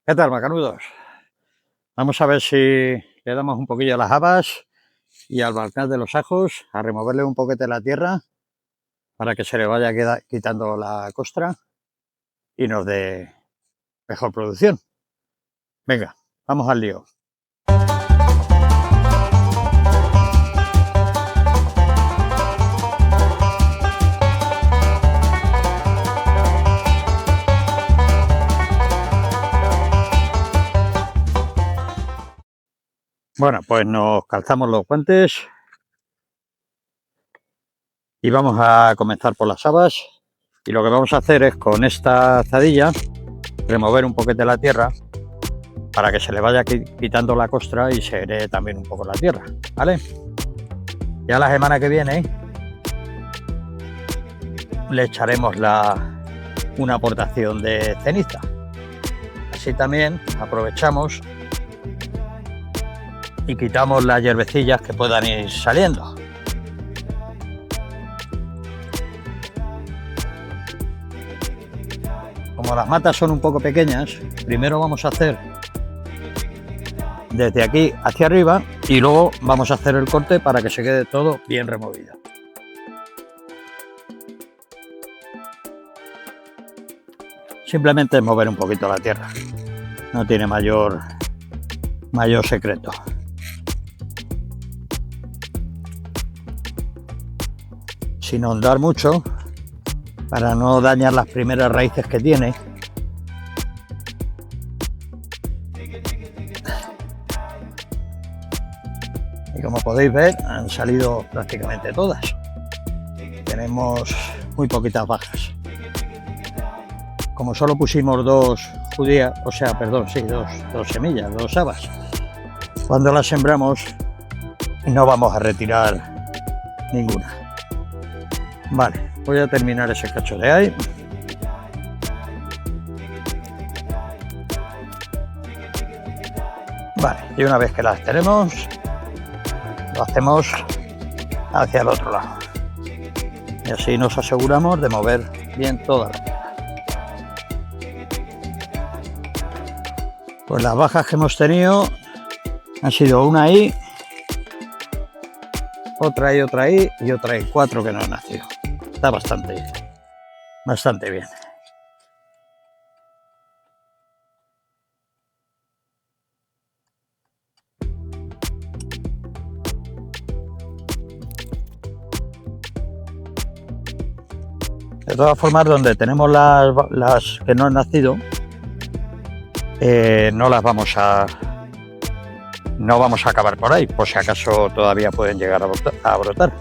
¿Qué tal, macanudos? Vamos a ver si le damos un poquillo a las habas y al balcán de los ajos, a removerle un poquete la tierra para que se le vaya quitando la costra y nos dé mejor producción. Venga, vamos al lío. Bueno, pues nos calzamos los guantes y vamos a comenzar por las habas. Y lo que vamos a hacer es con esta azadilla remover un poquete la tierra para que se le vaya quitando la costra y se herede también un poco la tierra, ¿vale? Ya la semana que viene le echaremos una aportación de ceniza. Así también aprovechamos y quitamos las hierbecillas que puedan ir saliendo. Como las matas son un poco pequeñas, primero vamos a hacer desde aquí hacia arriba y luego vamos a hacer el corte para que se quede todo bien removido. Simplemente es mover un poquito la tierra, no tiene mayor secreto. Sin ahondar mucho, para no dañar las primeras raíces que tiene. Y como podéis ver, han salido prácticamente todas. Tenemos muy poquitas bajas. Como solo pusimos dos semillas, dos habas. Cuando las sembramos, no vamos a retirar ninguna. Vale, voy a terminar ese cacho de ahí. Vale, y una vez que las tenemos, lo hacemos hacia el otro lado. Y así nos aseguramos de mover bien toda la tierra. Pues las bajas que hemos tenido han sido una ahí, otra ahí, otra ahí y otra ahí, 4 que no han nacido. Está bastante bien. De todas formas, donde tenemos las que no han nacido, no vamos a acabar por ahí, por si acaso todavía pueden llegar a brotar.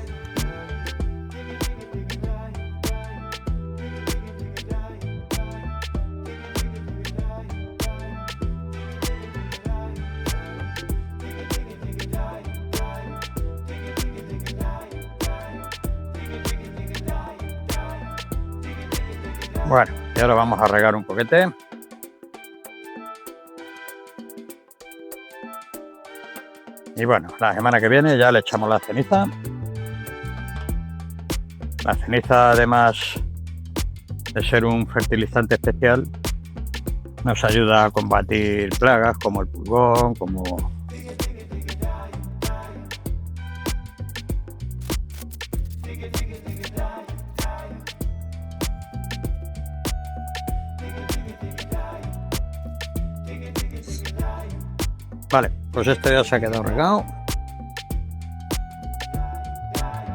Bueno, y ahora vamos a regar un poquete. Y bueno, la semana que viene ya le echamos la ceniza. La ceniza, además de ser un fertilizante especial, nos ayuda a combatir plagas como el pulgón, Vale, pues esto ya se ha quedado regado.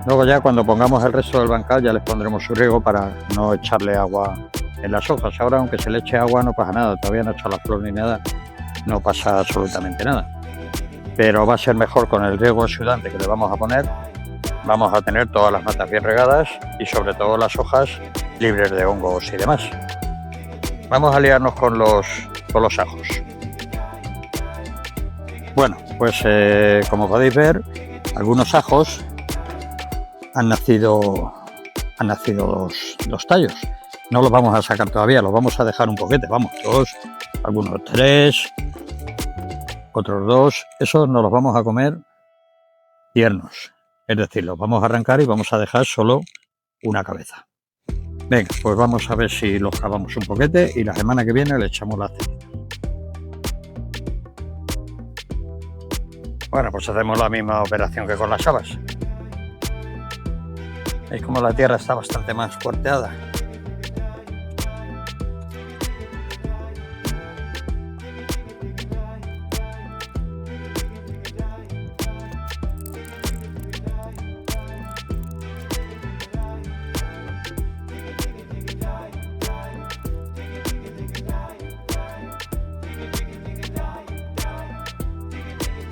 Luego ya cuando pongamos el resto del bancal ya les pondremos su riego para no echarle agua en las hojas. Ahora aunque se le eche agua no pasa nada, todavía no he echado la flor ni nada, no pasa absolutamente nada. Pero va a ser mejor con el riego exudante que le vamos a poner. Vamos a tener todas las matas bien regadas y sobre todo las hojas libres de hongos y demás. Vamos a liarnos con los ajos. Bueno, pues como podéis ver, algunos ajos han nacido dos tallos. No los vamos a sacar todavía, los vamos a dejar un poquete, vamos, 2, algunos 3, otros 2. Esos nos los vamos a comer tiernos. Es decir, los vamos a arrancar y vamos a dejar solo una cabeza. Venga, pues vamos a ver si los cavamos un poquete y la semana que viene le echamos la ceniza. Bueno, pues hacemos la misma operación que con las habas. Veis como la tierra está bastante más cuarteada.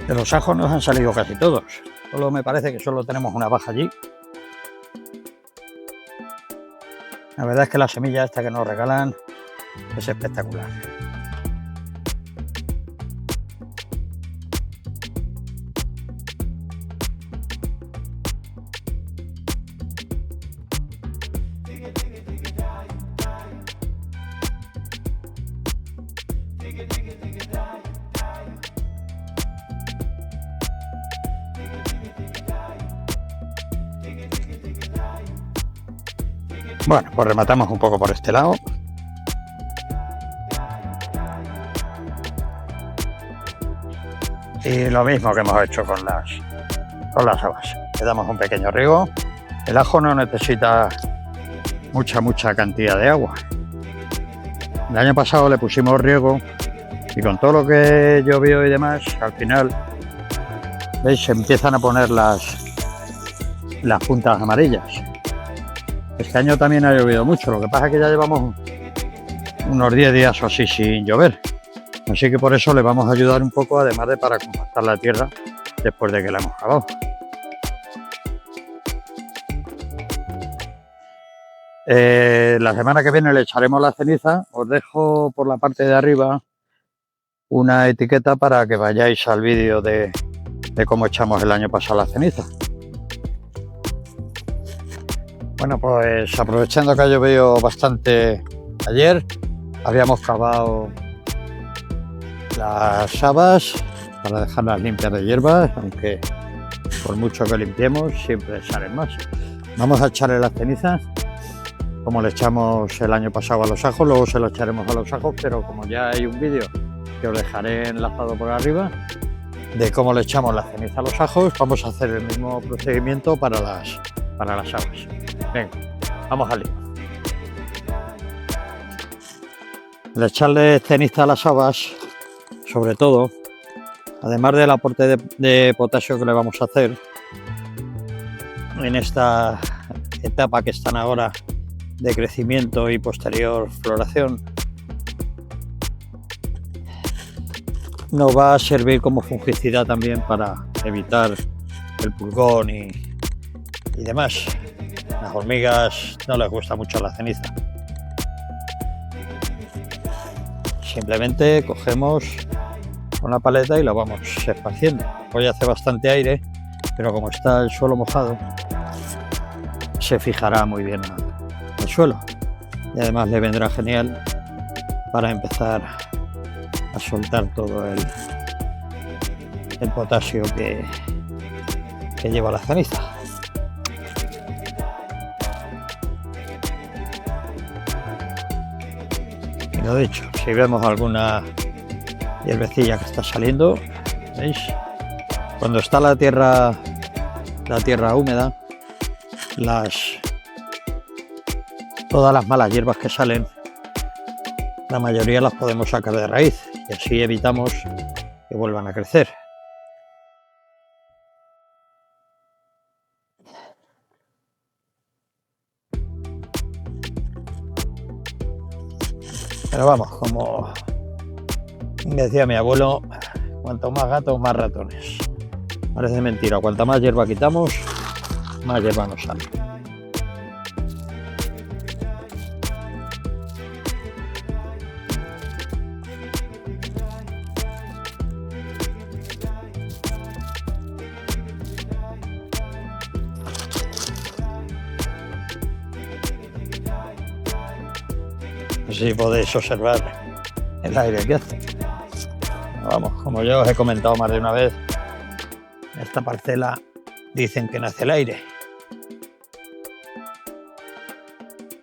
De los ajos nos han salido casi todos. Solo me parece que solo tenemos una baja allí. La verdad es que la semilla esta que nos regalan es espectacular. Bueno, pues rematamos un poco por este lado. Y lo mismo que hemos hecho con las habas. Le damos un pequeño riego. El ajo no necesita mucha cantidad de agua. El año pasado le pusimos riego y con todo lo que llovió y demás, al final, ¿veis? Se empiezan a poner las puntas amarillas. Este año también ha llovido mucho, lo que pasa es que ya llevamos unos 10 días o así sin llover. Así que por eso le vamos a ayudar un poco, además de para compactar la tierra después de que la hemos cavado. La semana que viene le echaremos la ceniza. Os dejo por la parte de arriba una etiqueta para que vayáis al vídeo de cómo echamos el año pasado la ceniza. Bueno, pues aprovechando que ha llovido bastante ayer, habíamos cavado las habas para dejarlas limpias de hierbas, aunque por mucho que limpiemos siempre salen más. Vamos a echarle las cenizas, como le echamos el año pasado a los ajos, luego se lo echaremos a los ajos, pero como ya hay un vídeo que os dejaré enlazado por arriba de cómo le echamos la ceniza a los ajos, vamos a hacer el mismo procedimiento para las habas. Venga, vamos al lío. Al echarle ceniza a las habas, sobre todo, además del aporte de potasio que le vamos a hacer en esta etapa que están ahora de crecimiento y posterior floración, nos va a servir como fungicida también para evitar el pulgón y demás. Las hormigas no les gusta mucho la ceniza. Simplemente cogemos con la paleta y lo vamos esparciendo. Hoy hace bastante aire, pero como está el suelo mojado, se fijará muy bien al suelo. Y además le vendrá genial para empezar a soltar todo el potasio que lleva la ceniza. Y lo dicho, si vemos alguna hierbecilla que está saliendo, ¿veis? Cuando está la tierra húmeda, todas las malas hierbas que salen, la mayoría las podemos sacar de raíz y así evitamos que vuelvan a crecer. Pero vamos, como decía mi abuelo, cuanto más gatos, más ratones. Parece mentira, cuanta más hierba quitamos, más hierba nos sale. Así podéis observar el aire que hace. Vamos, como yo os he comentado más de una vez, en esta parcela dicen que nace el aire.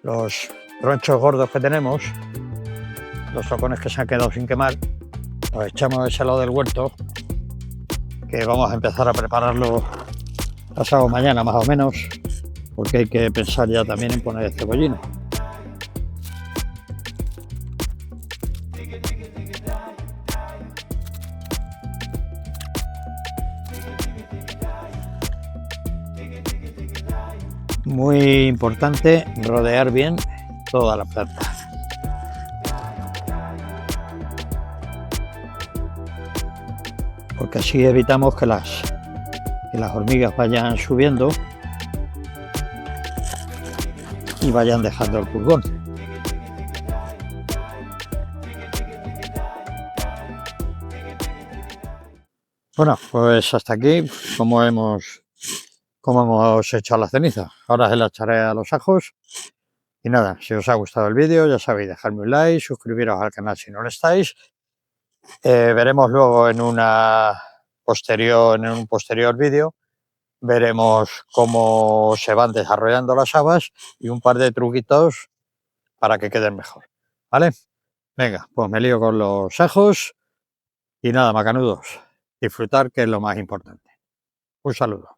Los tronchos gordos que tenemos, los socones que se han quedado sin quemar, los echamos a ese lado del huerto, que vamos a empezar a prepararlo pasado mañana más o menos, porque hay que pensar ya también en poner el cebollino. Muy importante rodear bien toda la planta. Porque así evitamos que las hormigas vayan subiendo y vayan dejando el pulgón. Bueno, pues hasta aquí como hemos echado la ceniza. Ahora se la echaré a los ajos. Y nada, si os ha gustado el vídeo, ya sabéis, dejadme un like, suscribiros al canal si no lo estáis. Veremos luego en un posterior vídeo, veremos cómo se van desarrollando las habas y un par de truquitos para que queden mejor. ¿Vale? Venga, pues me lío con los ajos y nada, macanudos. Disfrutar, que es lo más importante. Un saludo.